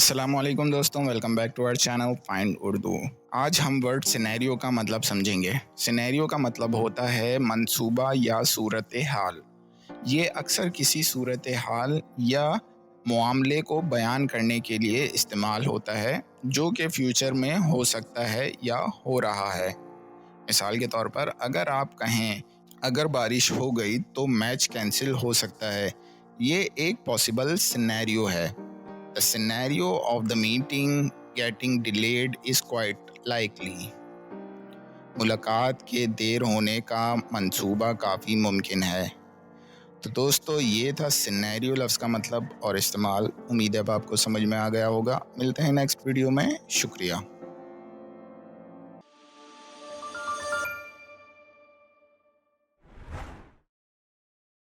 अस्सलामुअलैकुम दोस्तों, welcome back to our channel find Urdu. आज हम वर्ड सिनेरियो का मतलब समझेंगे। सिनेरियो का मतलब होता है मंसूबा या सूरत हाल। ये अक्सर किसी सूरत हाल या मामले को बयान करने के लिए इस्तेमाल होता है जो कि फ्यूचर में हो सकता है या हो रहा है। मिसाल के तौर पर अगर आप कहें अगर बारिश हो गई तो मैच कैंसिल हो सकता है, ये एक पॉसिबल सिनेरियो है। The scenario of the meeting getting delayed is quite likely. मुलाकात के देर होने का मंसूबा काफ़ी मुमकिन है। तो दोस्तों, ये था सिनेरियो लफ्ज़ का मतलब और इस्तेमाल। उम्मीद है अब आपको समझ में आ गया होगा। मिलते हैं नेक्स्ट वीडियो में। शुक्रिया।